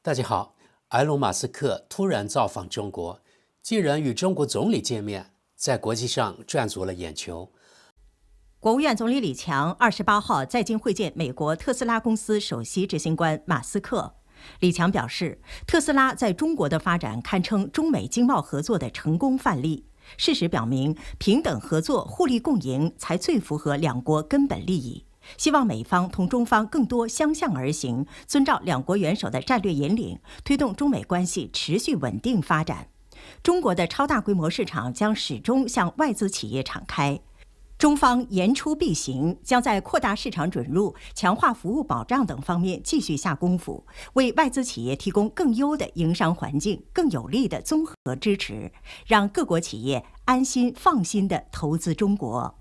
大家好，埃隆·马斯克突然造访中国，竟然与中国总理见面，在国际上赚足了眼球。国务院总理李强28号在京会见美国特斯拉公司首席执行官马斯克。李强表示，特斯拉在中国的发展堪称中美经贸合作的成功范例。事实表明，平等合作、互利共赢才最符合两国根本利益。希望美方同中方更多相向而行，遵照两国元首的战略引领，推动中美关系持续稳定发展。中国的超大规模市场将始终向外资企业敞开。中方言出必行，将在扩大市场准入、强化服务保障等方面继续下功夫，为外资企业提供更优的营商环境、更有力的综合支持，让各国企业安心放心地投资中国。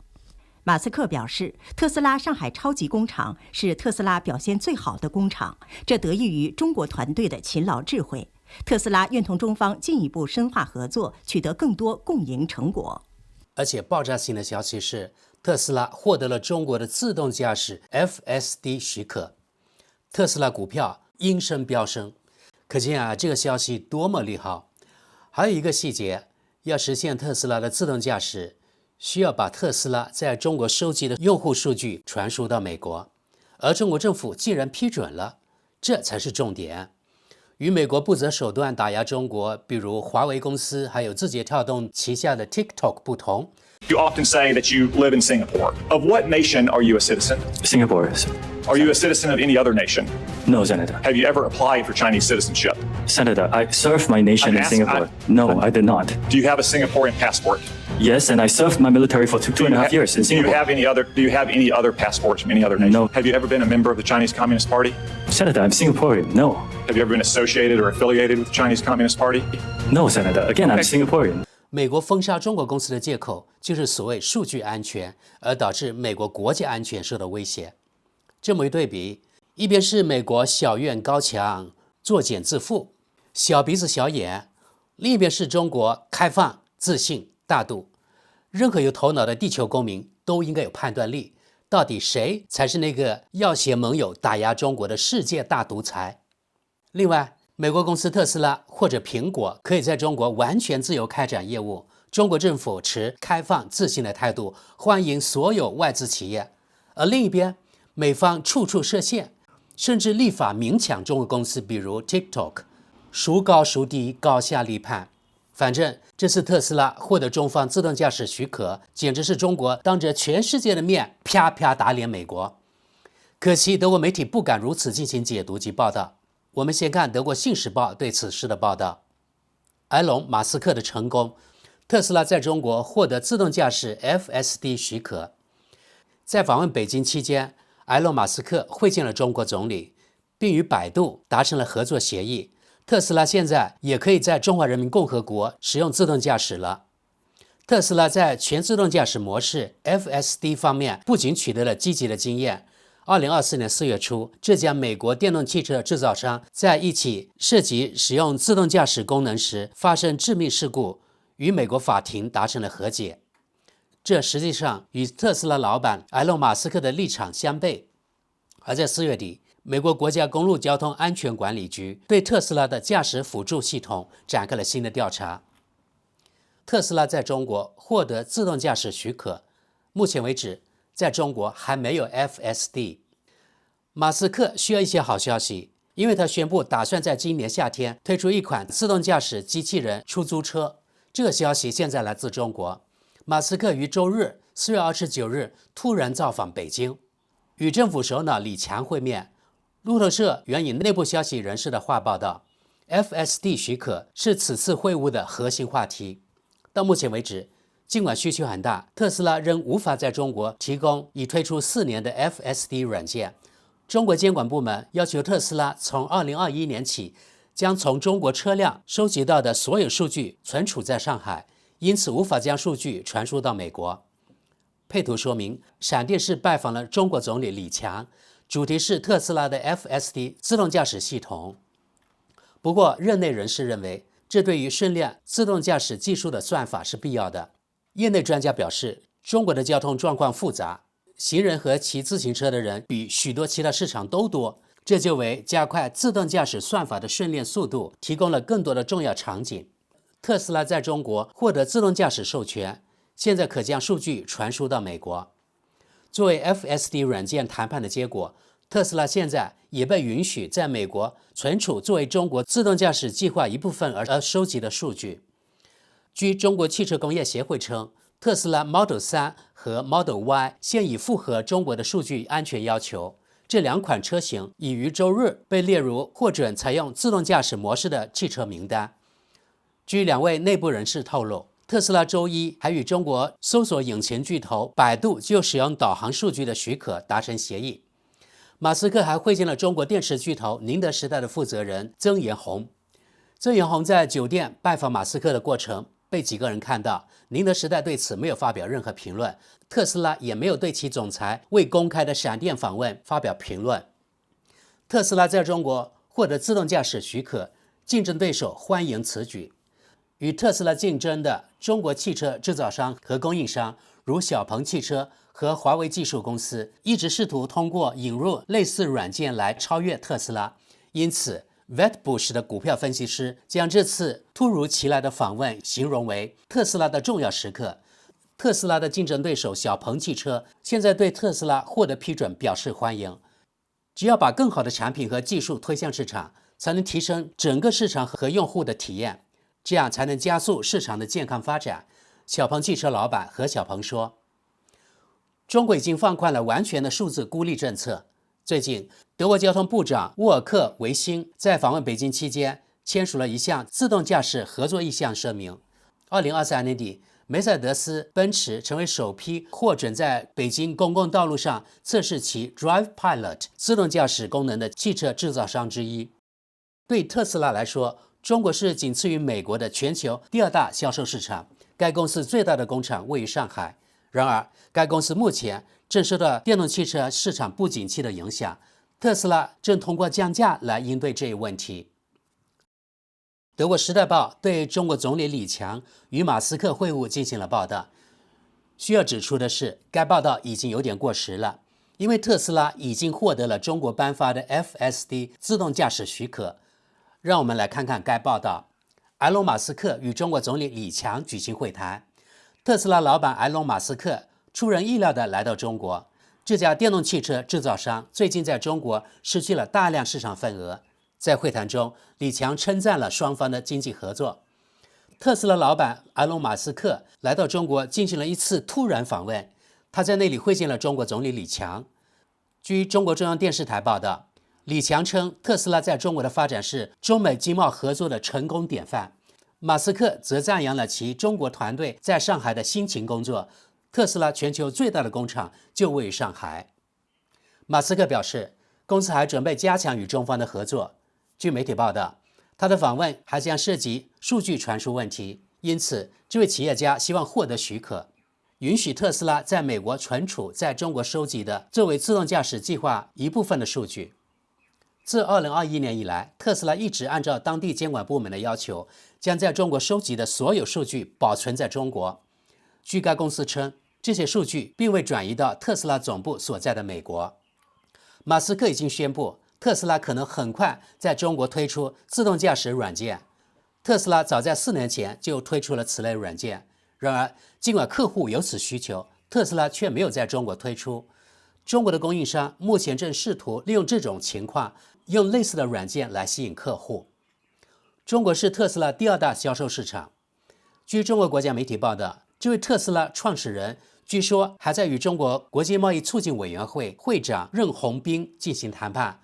马斯克表示，特斯拉上海超级工厂是特斯拉表现最好的工厂，这得益于中国团队的勤劳智慧。特斯拉愿同中方进一步深化合作，取得更多共赢成果。而且爆炸性的消息是，特斯拉获得了中国的自动驾驶 FSD 许可，特斯拉股票应声飙升，可见这个消息多么利好。还有一个细节，要实现特斯拉的自动驾驶，需要把特斯拉在中国收集的用户数据传输到美国，而中国政府竟然批准了，这才是重点。与美国不择手段打压中国，比如华为公司还有字节跳动旗下的 TikTok 不同。You often say that you live in Singapore. Of what nation are you a citizen? Singapore. Are you a citizen of any other nation? No, Senator. Have you ever applied for Chinese citizenship? Senator, I served my nation in Singapore. No, I did not. Do you have a Singaporean passport? Yes, and I served my military for two and a half years in Do you Singapore. have any other passports from any other nation? No. Have you ever been a member of the Chinese Communist Party? Senator, I'm Singaporean. No. Have you ever been associated or affiliated with the Chinese Communist Party? No, Senator. Again, I'm Singaporean. 美国封杀中国公司的借口就是所谓数据安全，而导致美国国家安全受到威胁。这么一对比，一边是美国小院高墙、作茧自缚、小鼻子小眼，另一边是中国开放、自信、大度。任何有头脑的地球公民都应该有判断力，到底谁才是那个要挟盟友打压中国的世界大独裁？另外，美国公司特斯拉或者苹果可以在中国完全自由开展业务，中国政府持开放自信的态度，欢迎所有外资企业。而另一边，美方处处设限，甚至立法明抢中国公司，比如 TikTok， 孰高孰低，高下立判。反正这次特斯拉获得中方自动驾驶许可，简直是中国当着全世界的面啪啪打脸美国。可惜德国媒体不敢如此进行解读及报道。我们先看德国《信使报》对此事的报道。埃隆·马斯克的成功，特斯拉在中国获得自动驾驶 FSD 许可。在访问北京期间，埃隆·马斯克会见了中国总理，并与百度达成了合作协议。特斯拉现在也可以在中华人民共和国使用自动驾驶了。特斯拉在全自动驾驶模式 FSD 方面不仅取得了积极的经验。2024年4月初，这家美国电动汽车制造商在一起涉及使用自动驾驶功能时发生致命事故，与美国法庭达成了和解。这实际上与特斯拉老板埃隆·马斯克的立场相悖。而在4月底，美国国家公路交通安全管理局对特斯拉的驾驶辅助系统展开了新的调查。特斯拉在中国获得自动驾驶许可，目前为止在中国还没有 FSD。 马斯克需要一些好消息，因为他宣布打算在今年夏天推出一款自动驾驶机器人出租车。这个消息现在来自中国。马斯克于周日4月29日突然造访北京，与政府首脑李强会面。路透社援引内部消息人士的话报道， FSD 许可是此次会晤的核心话题。到目前为止，尽管需求很大，特斯拉仍无法在中国提供已推出4年的 FSD 软件。中国监管部门要求特斯拉从2021年起将从中国车辆收集到的所有数据存储在上海，因此无法将数据传输到美国。配图说明，闪电市拜访了中国总理李强，主题是特斯拉的 FSD 自动驾驶系统。不过，任内人士认为，这对于训练自动驾驶技术的算法是必要的。业内专家表示，中国的交通状况复杂，行人和骑自行车的人比许多其他市场都多，这就为加快自动驾驶算法的训练速度提供了更多的重要场景。特斯拉在中国获得自动驾驶授权，现在可将数据传输到美国。作为 FSD 软件谈判的结果，特斯拉现在也被允许在美国存储作为中国自动驾驶计划一部分而收集的数据。据中国汽车工业协会称，特斯拉 Model 3和 Model Y 现已符合中国的数据安全要求。这两款车型已于周日被列入获准采用自动驾驶模式的汽车名单。据两位内部人士透露，特斯拉周一还与中国搜索引擎巨头百度就使用导航数据的许可达成协议。马斯克还会见了中国电池巨头宁德时代的负责人曾延红。曾延红在酒店拜访马斯克的过程被几个人看到，宁德时代对此没有发表任何评论，特斯拉也没有对其总裁未公开的闪电访问发表评论。特斯拉在中国获得自动驾驶许可，竞争对手欢迎此举。与特斯拉竞争的中国汽车制造商和供应商，如小鹏汽车和华为技术公司，一直试图通过引入类似软件来超越特斯拉。因此，Wedbush 的股票分析师将这次突如其来的访问形容为特斯拉的重要时刻。特斯拉的竞争对手小鹏汽车现在对特斯拉获得批准表示欢迎。只要把更好的产品和技术推向市场，才能提升整个市场和用户的体验，这样才能加速市场的健康发展。小鹏汽车老板何小鹏说：“中国已经放宽了完全的数字孤立政策。最近，德国交通部长沃尔克维辛在访问北京期间签署了一项自动驾驶合作意向声明。2023年底，梅赛德斯奔驰成为首批获准在北京公共道路上测试其 Drive Pilot 自动驾驶功能的汽车制造商之一。对特斯拉来说，中国是仅次于美国的全球第二大销售市场，该公司最大的工厂位于上海。然而，该公司目前正受到电动汽车市场不景气的影响，特斯拉正通过降价来应对这一问题。德国《时代报》对中国总理李强与马斯克会晤进行了报道。需要指出的是，该报道已经有点过时了，因为特斯拉已经获得了中国颁发的 FSD 自动驾驶许可。让我们来看看该报道。埃隆·马斯克与中国总理李强举行会谈。特斯拉老板埃隆·马斯克出人意料地来到中国。这家电动汽车制造商最近在中国失去了大量市场份额。在会谈中，李强称赞了双方的经济合作。特斯拉老板埃隆·马斯克来到中国进行了一次突然访问，他在那里会见了中国总理李强。据中国中央电视台报道，李强称特斯拉在中国的发展是中美经贸合作的成功典范。马斯克则赞扬了其中国团队在上海的辛勤工作。特斯拉全球最大的工厂就位于上海。马斯克表示，公司还准备加强与中方的合作。据媒体报道，他的访问还将涉及数据传输问题，因此这位企业家希望获得许可，允许特斯拉在美国存储在中国收集的作为自动驾驶计划一部分的数据。自2021年以来，特斯拉一直按照当地监管部门的要求，将在中国收集的所有数据保存在中国。据该公司称，这些数据并未转移到特斯拉总部所在的美国。马斯克已经宣布，特斯拉可能很快在中国推出自动驾驶软件。特斯拉早在4年前就推出了此类软件，然而尽管客户有此需求，特斯拉却没有在中国推出。中国的供应商目前正试图利用这种情况，用类似的软件来吸引客户。中国是特斯拉第二大销售市场。据中国国家媒体报道，这位特斯拉创始人据说还在与中国国际贸易促进委员会会长任鸿斌进行谈判。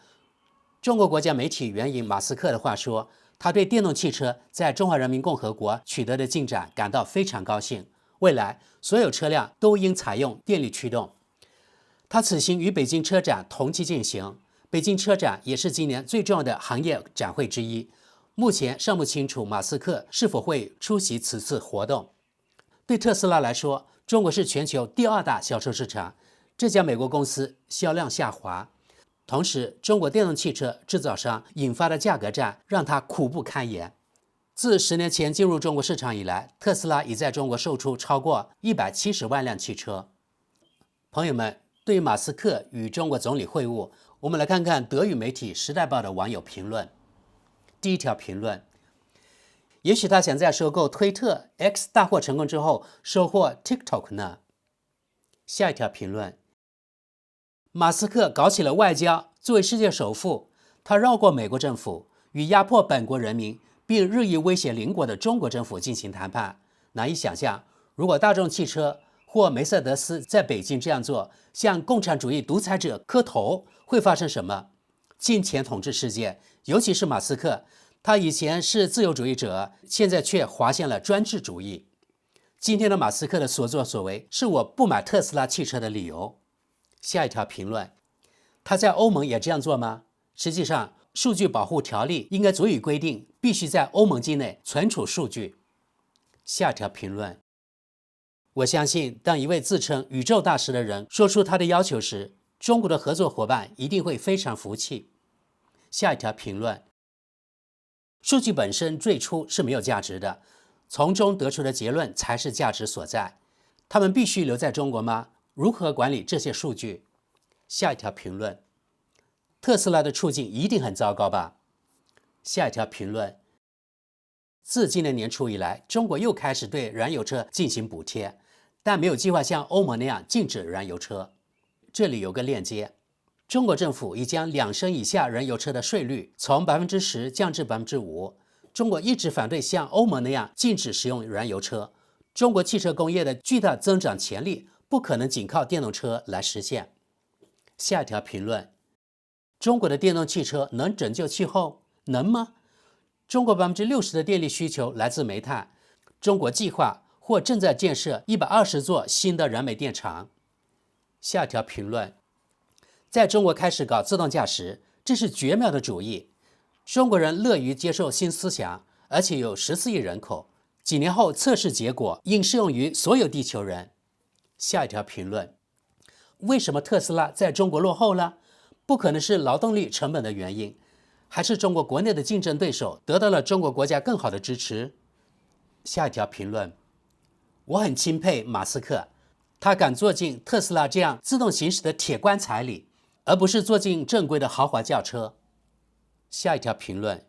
中国国家媒体援引马斯克的话说，他对电动汽车在中华人民共和国取得的进展感到非常高兴，未来所有车辆都应采用电力驱动。他此行与北京车展同期进行，北京车展也是今年最重要的行业展会之一。目前尚不清楚马斯克是否会出席此次活动。对特斯拉来说，中国是全球第二大销售市场，这家美国公司销量下滑。同时，中国电动汽车制造商引发的价格战让它苦不堪言。自10年前进入中国市场以来，特斯拉已在中国售出超过170万辆汽车。朋友们，对于马斯克与中国总理会晤，我们来看看德语媒体《时代报》的网友评论。第一条评论：也许他想在收购推特 X 大获成功之后收获 TikTok 呢？下一条评论：马斯克搞起了外交，作为世界首富，他绕过美国政府，与压迫本国人民并日益威胁邻国的中国政府进行谈判。难以想象，如果大众汽车或梅赛德斯在北京这样做，向共产主义独裁者磕头，会发生什么？金钱统治世界，尤其是马斯克，他以前是自由主义者，现在却滑向了专制主义。今天的马斯克的所作所为，是我不买特斯拉汽车的理由。下一条评论：他在欧盟也这样做吗？实际上，数据保护条例应该足以规定，必须在欧盟境内存储数据。下一条评论：我相信，当一位自称宇宙大师的人说出他的要求时，中国的合作伙伴一定会非常服气。下一条评论：数据本身最初是没有价值的，从中得出的结论才是价值所在。他们必须留在中国吗？如何管理这些数据？下一条评论：特斯拉的处境一定很糟糕吧？下一条评论：自今年年初以来，中国又开始对燃油车进行补贴，但没有计划像欧盟那样禁止燃油车。这里有个链接，中国政府已将2升以下燃油车的税率从10%降至5%。中国一直反对像欧盟那样禁止使用燃油车。中国汽车工业的巨大增长潜力不可能仅靠电动车来实现。下一条评论：中国的电动汽车能拯救气候？能吗？中国60%的电力需求来自煤炭，中国计划或正在建设120座新的燃煤电厂。下一条评论：在中国开始搞自动驾驶，这是绝妙的主意。中国人乐于接受新思想，而且有14亿人口。几年后，测试结果应适用于所有地球人。下一条评论：为什么特斯拉在中国落后了？不可能是劳动力成本的原因，还是中国国内的竞争对手得到了中国国家更好的支持？下一条评论：我很钦佩马斯克，他敢坐进特斯拉这样自动行驶的铁棺材里，而不是坐进正规的豪华轿车。下一条评论：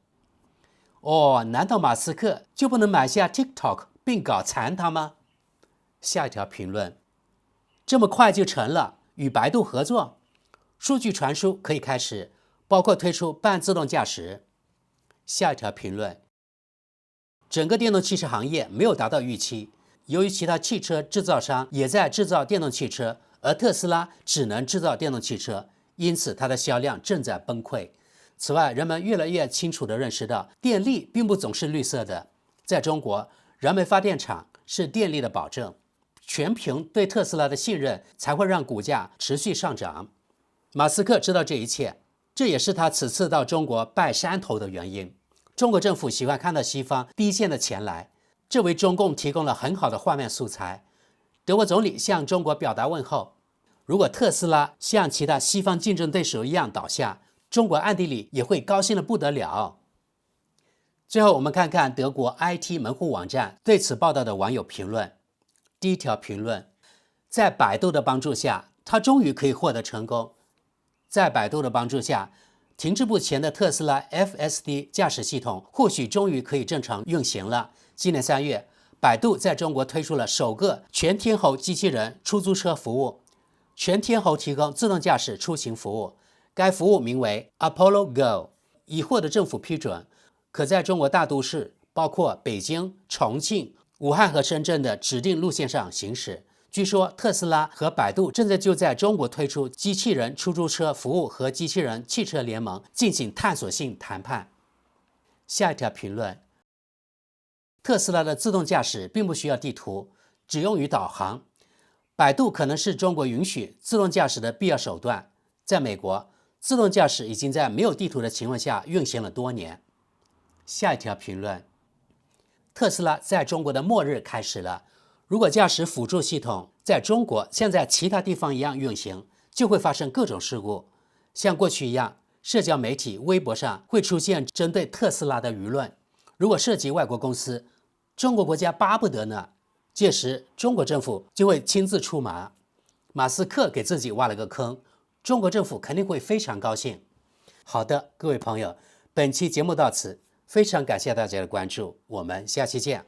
难道马斯克就不能买下 TikTok 并搞残它吗？下一条评论：这么快就成了，与百度合作，数据传输可以开始，包括推出半自动驾驶。下一条评论：整个电动汽车行业没有达到预期，由于其他汽车制造商也在制造电动汽车，而特斯拉只能制造电动汽车，因此它的销量正在崩溃。此外，人们越来越清楚地认识到，电力并不总是绿色的。在中国，燃煤发电厂是电力的保证。全凭对特斯拉的信任，才会让股价持续上涨。马斯克知道这一切，这也是他此次到中国拜山头的原因。中国政府喜欢看到西方第一线的前来，这为中共提供了很好的画面素材。德国总理向中国表达问候。如果特斯拉像其他西方竞争对手一样倒下，中国暗地里也会高兴得不得了。最后，我们看看德国 IT 门户网站对此报道的网友评论。第一条评论：在百度的帮助下，他终于可以获得成功。在百度的帮助下，停滞不前的特斯拉 FSD 驾驶系统或许终于可以正常运行了。今年3月，百度在中国推出了首个全天候机器人出租车服务，全天候提供自动驾驶出行服务。该服务名为 Apollo Go， 已获得政府批准，可在中国大都市，包括北京、重庆、武汉和深圳的指定路线上行驶。据说特斯拉和百度正在就在中国推出机器人出租车服务和机器人汽车联盟进行探索性谈判。下一条评论：特斯拉的自动驾驶并不需要地图，只用于导航。百度可能是中国允许自动驾驶的必要手段。在美国，自动驾驶已经在没有地图的情况下运行了多年。下一条评论：特斯拉在中国的末日开始了。如果驾驶辅助系统在中国像在其他地方一样运行，就会发生各种事故。像过去一样，社交媒体、微博上会出现针对特斯拉的舆论。如果涉及外国公司，中国国家巴不得呢，届时中国政府就会亲自出马。马斯克给自己挖了个坑，中国政府肯定会非常高兴。好的，各位朋友，本期节目到此，非常感谢大家的关注，我们下期见。